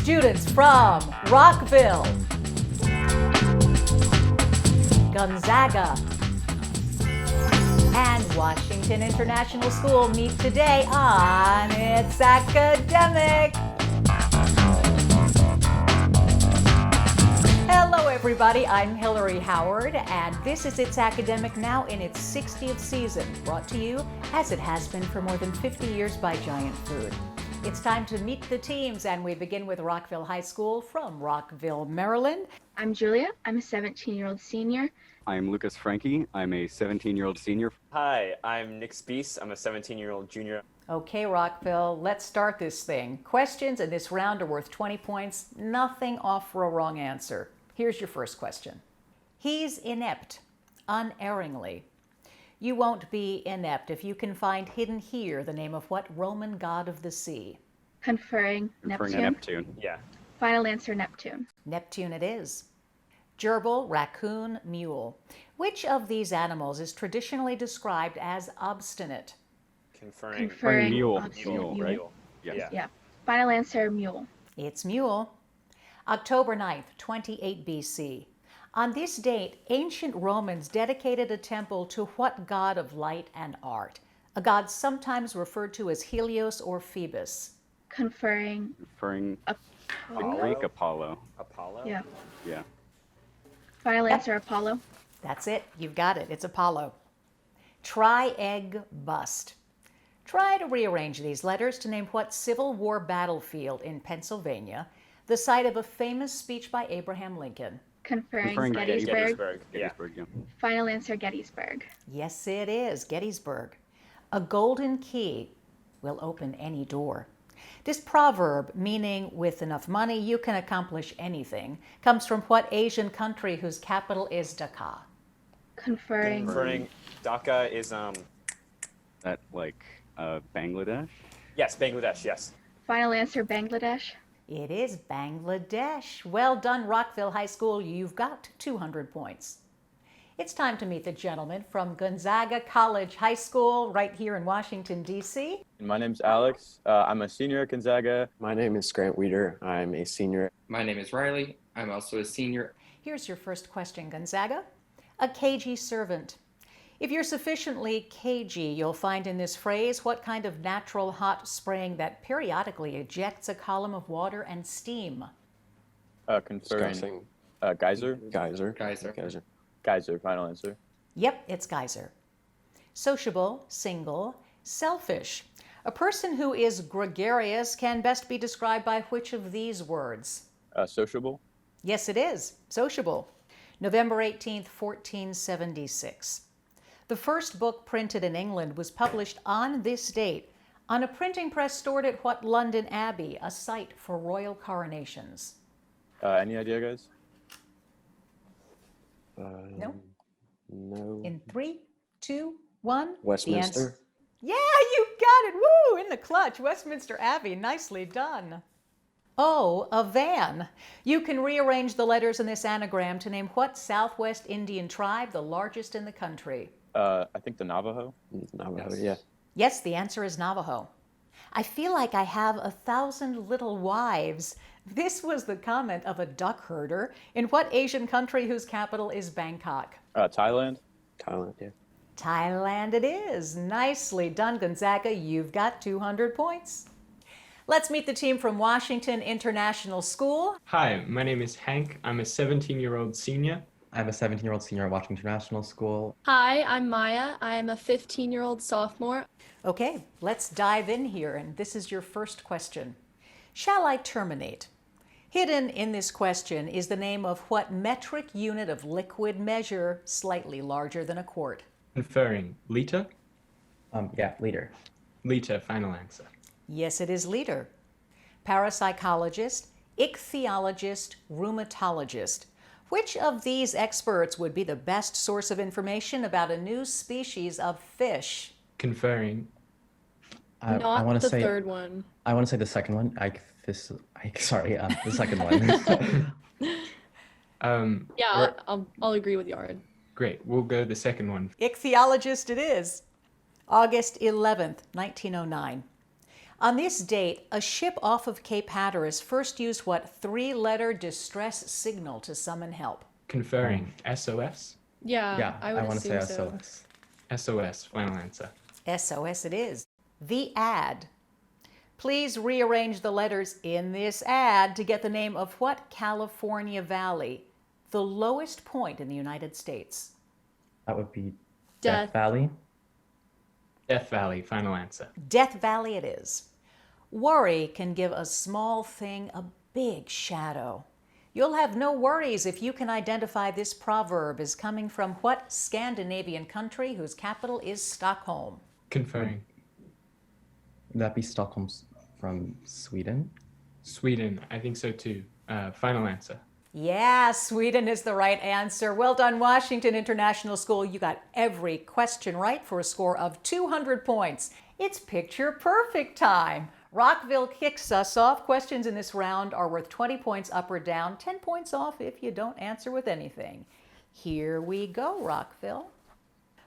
Students from Rockville, Gonzaga, and Washington International School meet today on It's Academic. Hello everybody, I'm Hillary Howard, and this is It's Academic now in its 60th season, brought to you as it has been for more than 50 years by Giant Food. It's time to meet the teams, and we begin with Rockville High School from Rockville, Maryland. I'm Julia. I'm a 17-year-old senior. I'm Lucas Frankie. I'm a 17-year-old senior. Hi, I'm Nick Spees. I'm a 17-year-old junior. Okay, Rockville, let's start this thing. Questions in this round are worth 20 points. Nothing off for a wrong answer. Here's your first question. He's inept, unerringly. You won't be inept if you can find hidden here the name of what Roman god of the sea? Conferring Referring Neptune. to Neptune. Yeah. Final answer, Neptune. Neptune it is. Gerbil, Raccoon, Mule. Which of these animals is traditionally described as obstinate? Conferring. Mule. obstinate Mule, right? Yes. Yeah. Yeah. Final answer, Mule. It's Mule. October 9th, 28 BC. On this date, ancient Romans dedicated a temple to what god of light and art? A god sometimes referred to as Helios or Phoebus. Conferring Referring Apollo. Greek Apollo. Apollo? Yeah. Yeah. Final answer, Apollo. That's it. You've got it. It's Apollo. Tri-egg bust. Try to rearrange these letters to name what Civil War battlefield in Pennsylvania, the site of a famous speech by Abraham Lincoln. Conferring Gettysburg. Gettysburg. Yeah. Gettysburg, yeah. Final answer, Gettysburg. Yes, it is. Gettysburg. A golden key will open any door. This proverb, meaning with enough money you can accomplish anything, comes from what Asian country whose capital is Dhaka? Conferring Dhaka is That Bangladesh? yes, Bangladesh, yes. Final answer, Bangladesh. It is Bangladesh. Well done, Rockville High School. You've got 200 points. It's time to meet the gentleman from Gonzaga College High School right here in Washington, D.C. My name's Alex. I'm a senior at Gonzaga. My name is Grant Weeder. I'm a senior. My name is Riley. I'm also a senior. Here's your first question, Gonzaga. A cagey servant. If you're sufficiently cagey, you'll find in this phrase what kind of natural hot spring that periodically ejects a column of water and steam. Conferring Discussing Geyser. Geyser. Final answer. Yep, it's geyser. Sociable, single, selfish. A person who is gregarious can best be described by which of these words? Sociable. Yes, it is. Sociable. November 18th, 1476. The first book printed in England was published on this date on a printing press stored at what London Abbey, a site for royal coronations? Any idea, guys? No? No. In 3, 2, 1. the Westminster. answer- Yeah, you got it. Woo! In the clutch. Westminster Abbey. Nicely done. Oh, a van. You can rearrange the letters in this anagram to name what Southwest Indian tribe, the largest in the country? I think the Navajo. Navajo, Yes. yeah. Yes, the answer is Navajo. I feel like I have 1,000 little wives. This was the comment of a duck herder in what Asian country whose capital is Bangkok? Thailand. Thailand, yeah. Thailand it is. Nicely done, Gonzaga. You've got 200 points. Let's meet the team from Washington International School. Hi, my name is Hank. I'm a 17-year-old senior. I'm a 17-year-old senior at Washington International School. Hi, I'm Maya. I am a 15-year-old sophomore. Okay, let's dive in here, and this is your first question. Shall I terminate? Hidden in this question is the name of what metric unit of liquid measure slightly larger than a quart? Conferring liter. Yeah, leader. Liter, final answer. Yes, it is liter. Parapsychologist, ichthyologist, rheumatologist. Which of these experts would be the best source of information about a new species of fish? Conferring. I Not want the to say third one. I want to say the second one. The second one. Yeah, I'll agree with Yard. Great, we'll go the second one. Ichthyologist it is. August 11th, 1909. On this date, a ship off of Cape Hatteras first used what 3-letter distress signal to summon help? Conferring. SOS? Yeah, I would want to say assume so. SOS. SOS. Final answer. SOS it is. The ad. Please rearrange the letters in this ad to get the name of what California valley? The lowest point in the United States. That would be Death. Death Valley. Death Valley. Final answer. Death Valley it is. Worry can give a small thing a big shadow. You'll have no worries if you can identify this proverb is coming from what Scandinavian country whose capital is Stockholm? Conferring. Would that be Stockholm from Sweden? Sweden. I think so too. Final answer. Yeah, Sweden is the right answer. Well done, Washington International School. You got every question right for a score of 200 points. It's picture perfect time. Rockville kicks us off. Questions in this round are worth 20 points up or down, 10 points off if you don't answer with anything. Here we go, Rockville.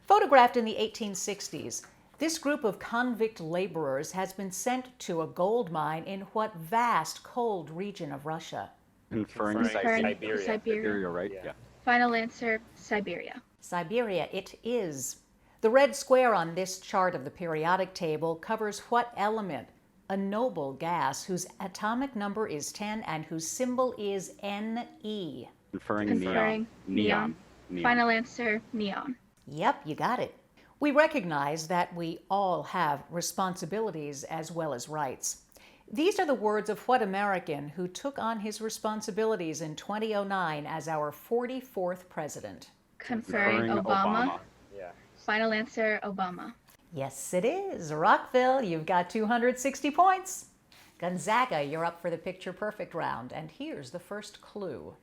Photographed in the 1860s, this group of convict laborers has been sent to a gold mine in what vast, cold region of Russia? Conferring Siberia. Siberia, right? Yeah. Yeah. Final answer, Siberia. Siberia it is. The red square on this chart of the periodic table covers what element? A noble gas whose atomic number is 10 and whose symbol is Ne. Conferring Conferring neon. Final answer, neon. Yep, you got it. We recognize that we all have responsibilities as well as rights. These are the words of what American who took on his responsibilities in 2009 as our 44th president? Conferring Obama. Yeah. Final answer, Obama. Yes, it is. Rockville, you've got 260 points. Gonzaga, you're up for the picture perfect round. And here's the first clue.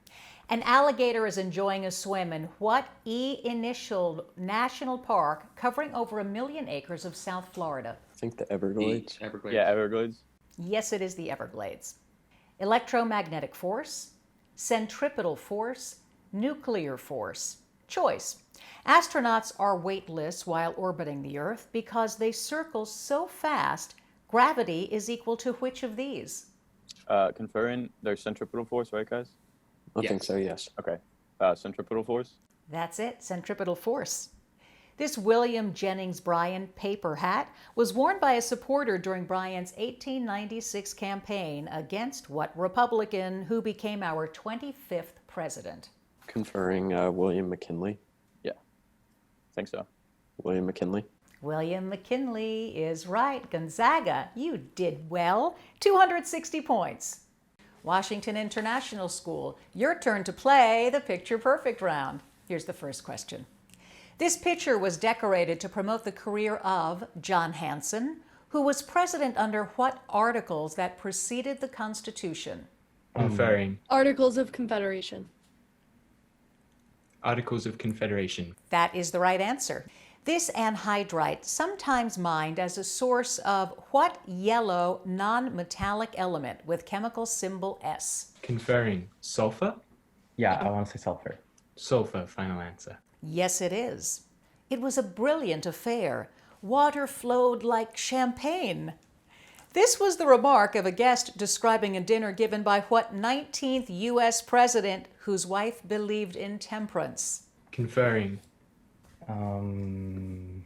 An alligator is enjoying a swim in what E-initialed national park covering over 1 million acres of South Florida? I think the Everglades. Everglades. Yeah, Everglades. Yes, it is the Everglades. Electromagnetic force, centripetal force, nuclear force. Choice. Astronauts are weightless while orbiting the Earth because they circle so fast, gravity is equal to which of these? Conferring their centripetal force, right, guys? I think Yes. so, yes. Okay. Centripetal force. That's it, centripetal force. This William Jennings Bryan paper hat was worn by a supporter during Bryan's 1896 campaign against what Republican who became our 25th president? Conferring William McKinley. Think so. William McKinley. William McKinley is right. Gonzaga, you did well. 260 points. Washington International School, your turn to play the picture perfect round. Here's the first question. This picture was decorated to promote the career of John Hanson, who was president under what articles that preceded the Constitution? Conferring. Articles of Confederation. Articles of Confederation. That is the right answer. This anhydrite, sometimes mined as a source of what yellow non-metallic element with chemical symbol S? Conferring. Sulfur? Yeah, I want to say sulfur. Sulfur. Final answer. Yes, it is. It was a brilliant affair. Water flowed like champagne. This was the remark of a guest describing a dinner given by what 19th U.S. president whose wife believed in temperance? Conferring. 19th,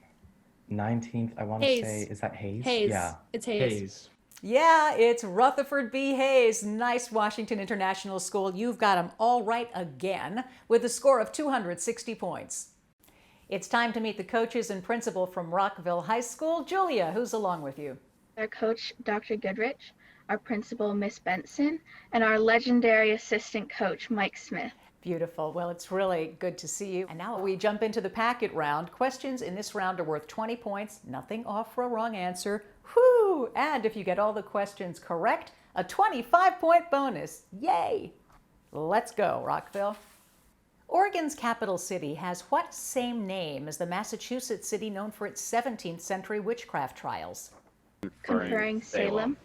I want to Hayes. say, is that Hayes? Hayes. Yeah. It's Hayes. Hayes. Yeah, it's Rutherford B. Hayes. Nice, Washington International School. You've got them all right again with a score of 260 points. It's time to meet the coaches and principal from Rockville High School. Julia, who's along with you? Our coach, Dr. Goodrich, our principal, Miss Benson, and our legendary assistant coach, Mike Smith. Beautiful. Well, it's really good to see you. And now we jump into the packet round. Questions in this round are worth 20 points. Nothing off for a wrong answer. Whoo! And if you get all the questions correct, a 25-point bonus. Yay! Let's go, Rockville. Oregon's capital city has what same name as the Massachusetts city known for its 17th century witchcraft trials? Conferring Salem.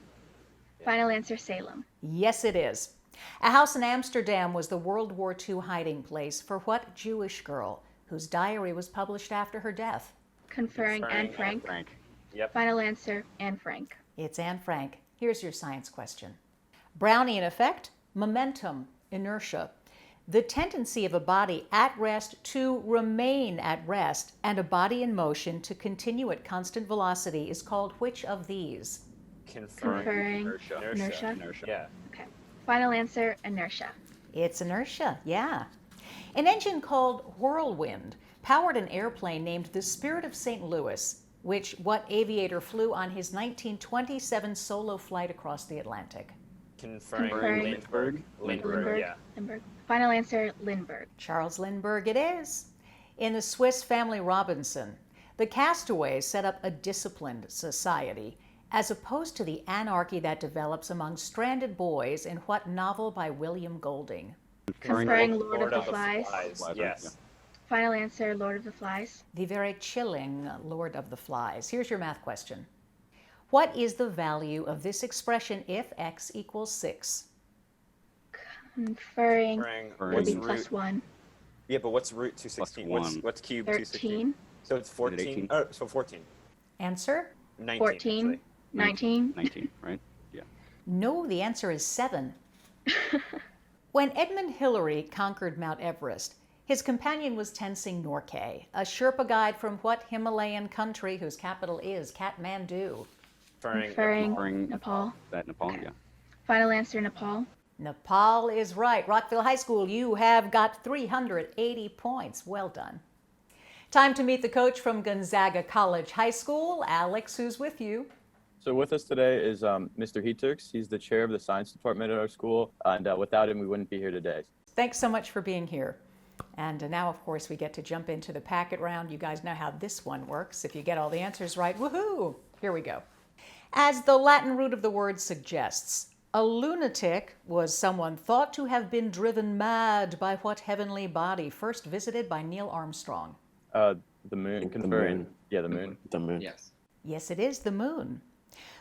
Final answer, Salem. Yes, it is. A house in Amsterdam was the World War II hiding place for what Jewish girl whose diary was published after her death? Conferring Anne Frank. Yep. Final answer, Anne Frank. It's Anne Frank. Here's your science question. Brownian effect, momentum inertia. The tendency of a body at rest to remain at rest and a body in motion to continue at constant velocity is called which of these? Conferring inertia. Yeah. Okay. Final answer, inertia. It's inertia, yeah. An engine called Whirlwind powered an airplane named the Spirit of St. Louis, which what aviator flew on his 1927 solo flight across the Atlantic? Conferring Lindbergh. Lindbergh. Yeah. Lindbergh. Final answer, Lindbergh. Charles Lindbergh it is. In the Swiss family Robinson, the castaways set up a disciplined society, as opposed to the anarchy that develops among stranded boys in what novel by William Golding? Conferring Lord of the Flies. Yes. Final answer, Lord of the Flies. The very chilling Lord of the Flies. Here's your math question. What is the value of this expression if x equals 6? Conferring Conferring. would be What's plus root? 1. Yeah, but what's root 216? Plus What's cube 13. 216? So it's 14. 18? Oh, so 14. Answer? 19. 14. Actually. 19. 19, right? Yeah. No, the answer is 7. When Edmund Hillary conquered Mount Everest, his companion was Tenzing Norgay, a Sherpa guide from what Himalayan country whose capital is Kathmandu? Conferring Nepal. Is that Nepal? Yeah. Final answer, Nepal. Nepal is right. Rockville High School, you have got 380 points. Well done. Time to meet the coach from Gonzaga College High School, Alex, who's with you. So with us today is Mr. Heturks. He's the chair of the science department at our school, and without him, we wouldn't be here today. Thanks so much for being here. And now, of course, we get to jump into the packet round. You guys know how this one works. If you get all the answers right, woohoo! Here we go. As the Latin root of the word suggests, a lunatic was someone thought to have been driven mad by what heavenly body first visited by Neil Armstrong? The moon, The conferring. moon. Yeah, the moon. The moon. Yes. Yes, it is the moon.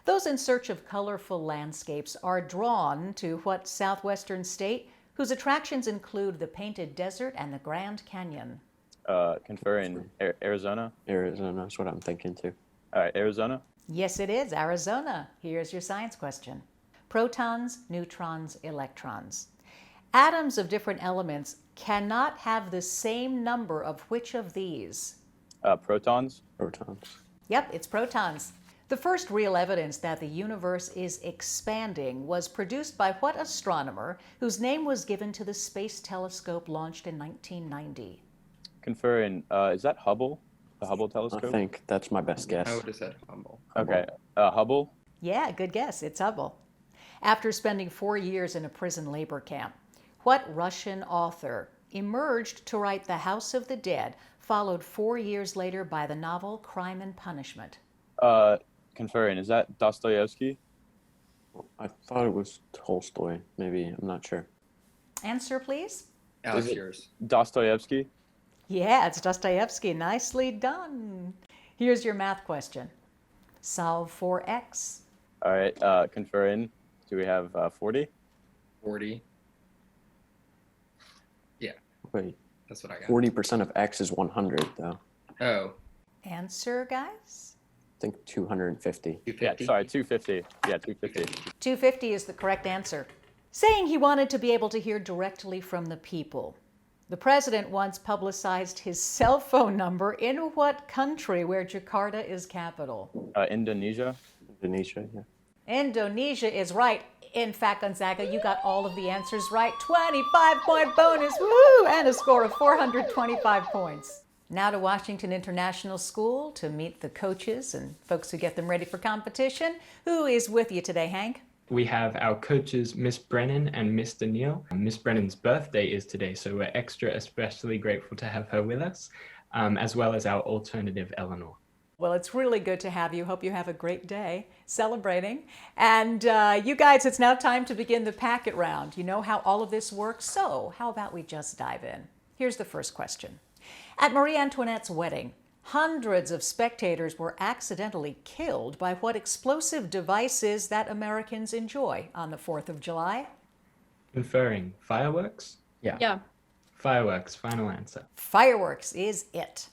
Those in search of colorful landscapes are drawn to what southwestern state whose attractions include the Painted Desert and the Grand Canyon? Conferring. Arizona. Arizona is what I'm thinking too. All right, Arizona. Yes, it is Arizona. Here's your science question. Protons, neutrons, electrons. Atoms of different elements cannot have the same number of which of these? Protons. Protons. Yep, it's protons. The first real evidence that the universe is expanding was produced by what astronomer whose name was given to the space telescope launched in 1990? Conferring. Is that Hubble? The Hubble I telescope? think that's my best guess. I would have said humble. Okay. Hubble. Yeah, good guess. It's Hubble. After spending 4 years in a prison labor camp, what Russian author emerged to write The House of the Dead, followed 4 years later by the novel Crime and Punishment? Conferring. Is that Dostoevsky? I thought it was Tolstoy. Maybe. I'm not sure. Answer, please. Alex, it- yours. Dostoevsky. Yeah, it's Dostoevsky. Nicely done. Here's your math question. Solve for x. All right. Conferring. Do we have 40? 40. Yeah, Wait, that's what I got. 40% of X is 100 though. Oh, Answer, guys? I think 250. 250. Yeah, sorry, 250. Yeah, 250. 250 is the correct answer. Saying he wanted to be able to hear directly from the people. The president once publicized his cell phone number in what country where Jakarta is capital? Indonesia. Indonesia, yeah. Indonesia is right. In fact, Gonzaga, you got all of the answers right. 25-point bonus, woo! And a score of 425 points. Now to Washington International School to meet the coaches and folks who get them ready for competition. Who is with you today, Hank? We have our coaches, Miss Brennan and Mr. Neal. Miss Brennan's birthday is today, so we're especially grateful to have her with us, as well as our alternative, Eleanor. Well, it's really good to have you. Hope you have a great day celebrating. And you guys, it's now time to begin the packet round. You know how all of this works, so how about we just dive in? Here's the first question. At Marie Antoinette's wedding, hundreds of spectators were accidentally killed by what explosive devices that Americans enjoy on the 4th of July? Conferring. Fireworks? Yeah. Fireworks. Final answer. Fireworks is it.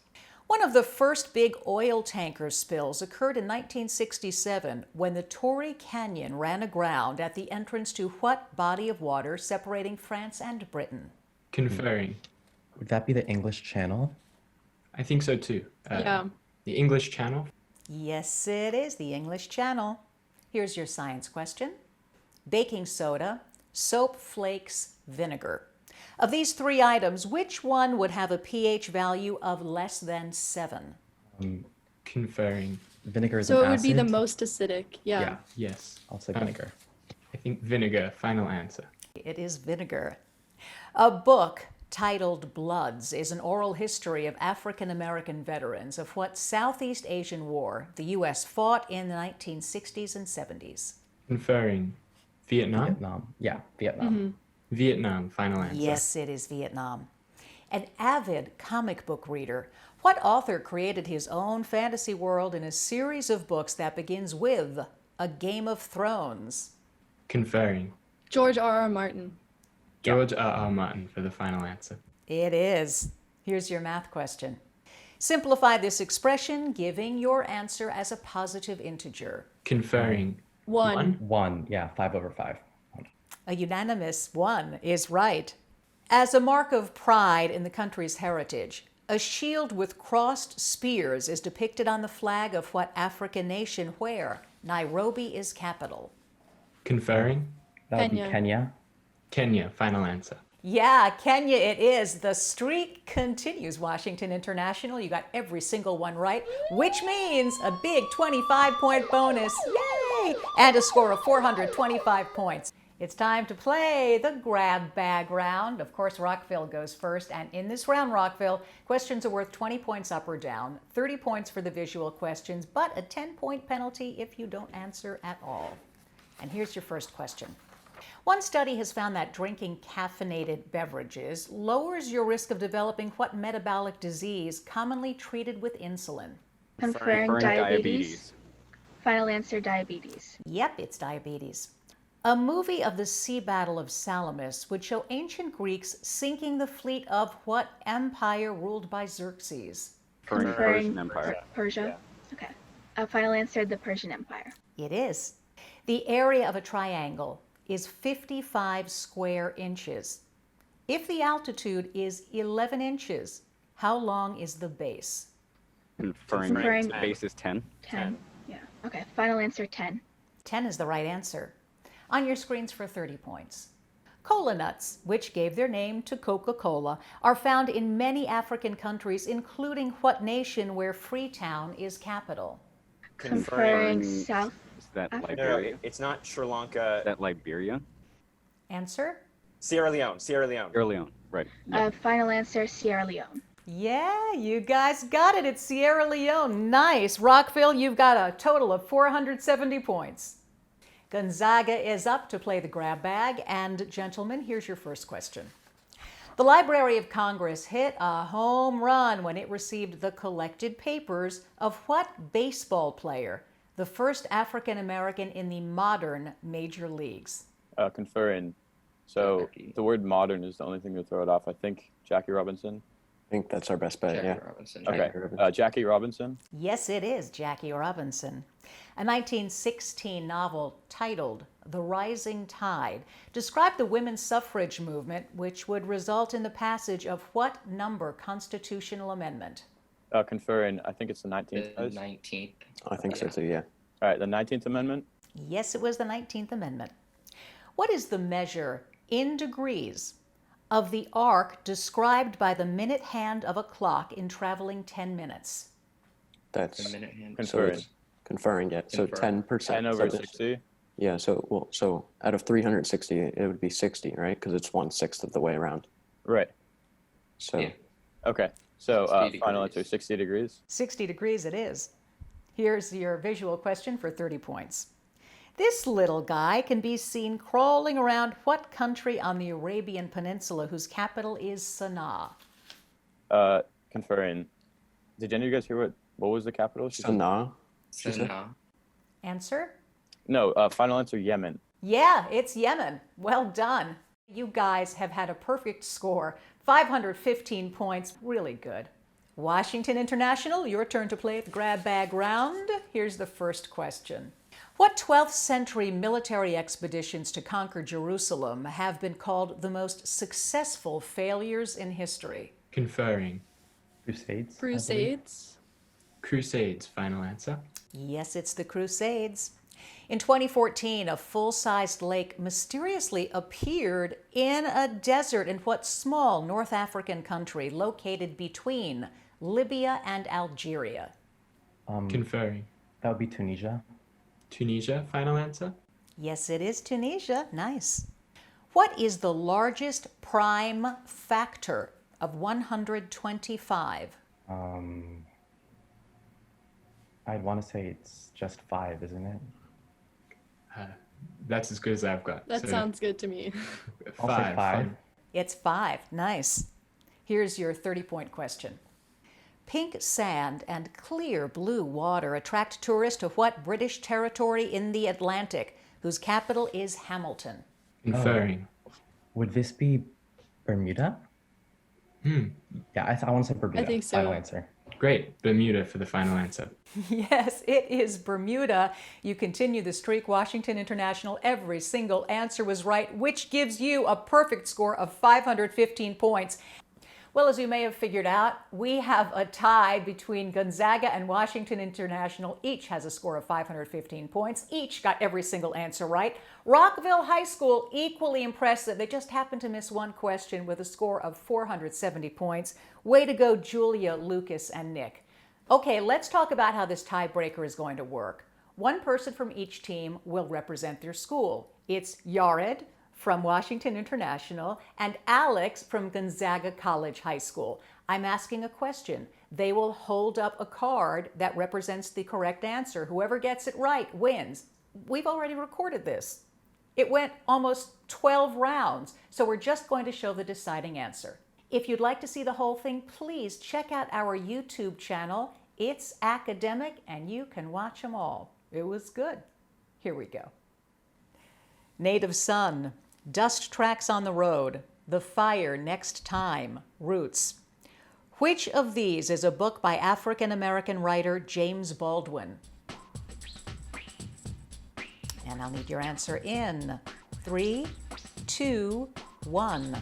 One of the first big oil tanker spills occurred in 1967 when the Torrey Canyon ran aground at the entrance to what body of water separating France and Britain? Conferring. Would that be the English Channel? I think so too. Yeah. The English Channel. Yes, it is the English Channel. Here's your science question. Baking soda, soap, flakes, vinegar. Of these three items, which one would have a pH value of less than 7? Conferring. Vinegar is So an it would be the acid? most acidic. Yeah. Yes. I'll say vinegar. I think vinegar. Final answer. It is vinegar. A book titled Bloods is an oral history of African American veterans of what Southeast Asian war the U.S. fought in the 1960s and 70s. Conferring. Vietnam. Vietnam. Yeah, Vietnam. Vietnam. Final answer. Yes, it is Vietnam. An avid comic book reader, what author created his own fantasy world in a series of books that begins with A Game of Thrones? Conferring. George R.R. Martin. George R.R. Martin for the final answer. It is. Here's your math question. Simplify this expression, giving your answer as a positive integer. Conferring. 1. 1, yeah, 5/5. A unanimous 1 is right. As a mark of pride in the country's heritage, a shield with crossed spears is depicted on the flag of what African nation where Nairobi is capital? Conferring. That would be Kenya. Kenya. Kenya. Final answer. Yeah, Kenya it is. The streak continues, Washington International. You got every single one right, which means a big 25-point bonus. Yay! And a score of 425 points. It's time to play the grab bag round. Of course, Rockville goes first. And in this round, Rockville, questions are worth 20 points up or down, 30 points for the visual questions, but a 10-point penalty if you don't answer at all. And here's your first question. One study has found that drinking caffeinated beverages lowers your risk of developing what metabolic disease commonly treated with insulin? Conferring diabetes. Final answer, diabetes. Yep, it's diabetes. A movie of the sea battle of Salamis would show ancient Greeks sinking the fleet of what empire ruled by Xerxes? Persian Empire. Persia. Okay. Final answer, the Persian Empire. It is. The area of a triangle is 55 square inches. If the altitude is 11 inches, how long is the base? Conferring Base is 10. 10. Yeah. Okay. Final answer, 10. 10 is the right answer. On your screens for 30 points. Cola nuts, which gave their name to Coca-Cola, are found in many African countries, including what nation where Freetown is capital? Conferring South. Is that Africa. No, Liberia? it's not Sri Is Lanka. that Liberia? Answer? Sierra Leone. Sierra Leone. Sierra Leone. Right. Final answer, Sierra Leone. Yeah, you guys got it. It's Sierra Leone. Nice. Rockville, you've got a total of 470 points. Gonzaga is up to play the grab bag. And gentlemen, here's your first question. The Library of Congress hit a home run when it received the collected papers of what baseball player, the first African American in the modern major leagues? Conferring. So Jackie. the word modern is the only thing to throw it off. I think Jackie Robinson. I think that's our best bet. Jackie Yeah. Robinson. Okay. Robinson. Jackie Robinson. Yes, it is Jackie Robinson. A 1916 novel titled The Rising Tide described the women's suffrage movement, which would result in the passage of what number constitutional amendment? Conferring. I think it's the 19th. The guys. 19th. I think so too. Yeah. All right, the 19th Amendment. Yes, it was the 19th Amendment. What is the measure in degrees of the arc described by the minute hand of a clock in traveling 10 minutes? That's The minute hand. so Conferring. it's conferring. Yeah. So Conferring. 10%. 10 over So- 60. Yeah. So out of 360, it would be 60, right? Because it's 1/6 of the way around. Right. So Yeah. Okay. So 60 final degrees. answer, 60 degrees. 60 degrees it is. Here's your visual question for 30 points. This little guy can be seen crawling around what country on the Arabian Peninsula whose capital is Sana'a? Conferring. Did any of you guys hear what was the capital? She said- Sanaa. Sanaa. Answer? No, final answer, Yemen. Yeah, it's Yemen. Well done. You guys have had a perfect score, 515 points, really good. Washington International, your turn to play the grab bag round. Here's the first question. What 12th century military expeditions to conquer Jerusalem have been called the most successful failures in history? Conferring. Crusades. I believe. Crusades. Crusades, final answer. Yes, it's the Crusades. In 2014, a full-sized lake mysteriously appeared in a desert in what small North African country located between Libya and Algeria? Conferring. That would be Tunisia. Tunisia, final answer. Yes, it is Tunisia. Nice. What is the largest prime factor of 125? I'd want to say it's just 5, isn't it? That's as good as I've got. That So, sounds good to me. I'll say 5. It's 5. Nice. Here's your 30-point question. Pink sand and clear blue water attract tourists to what British territory in the Atlantic, whose capital is Hamilton? Conferring. Would this be Bermuda? Yeah, I want to say Bermuda. I think so. Final answer. Great. Bermuda for the final answer. Yes, it is Bermuda. You continue the streak. Washington International, every single answer was right, which gives you a perfect score of 515 points. Well, as you may have figured out, we have a tie between Gonzaga and Washington International. Each has a score of 515 points. Each got every single answer right. Rockville High School, equally impressive. They just happened to miss one question with a score of 470 points. Way to go, Julia, Lucas, and Nick. Okay, let's talk about how this tiebreaker is going to work. One person from each team will represent their school. It's Yared from Washington International and Alex from Gonzaga College High School. I'm asking a question. They will hold up a card that represents the correct answer. Whoever gets it right wins. We've already recorded this. It went almost 12 rounds, so we're just going to show the deciding answer. If you'd like to see the whole thing, please check out our YouTube channel. It's academic and you can watch them all. It was good. Here we go. Native Son, Dust Tracks on the Road, The Fire Next Time, Roots. Which of these is a book by African-American writer James Baldwin? And I'll need your answer in 3, 2, 1.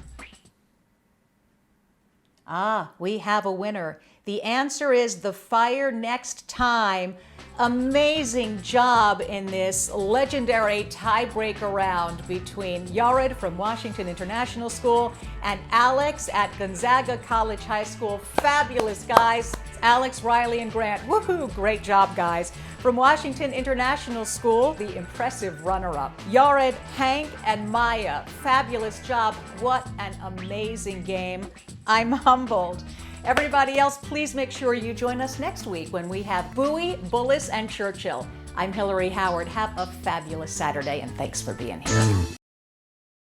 We have a winner. The answer is The Fire Next Time. Amazing job in this legendary tiebreaker round between Yared from Washington International School and Alex at Gonzaga College High School. Fabulous, guys. Alex, Riley, and Grant. Woohoo! Great job, guys. From Washington International School, the impressive runner-up. Yared, Hank, and Maya. Fabulous job. What an amazing game. I'm humbled. Everybody else, please make sure you join us next week when we have Bowie, Bullis, and Churchill. I'm Hillary Howard. Have a fabulous Saturday, and thanks for being here.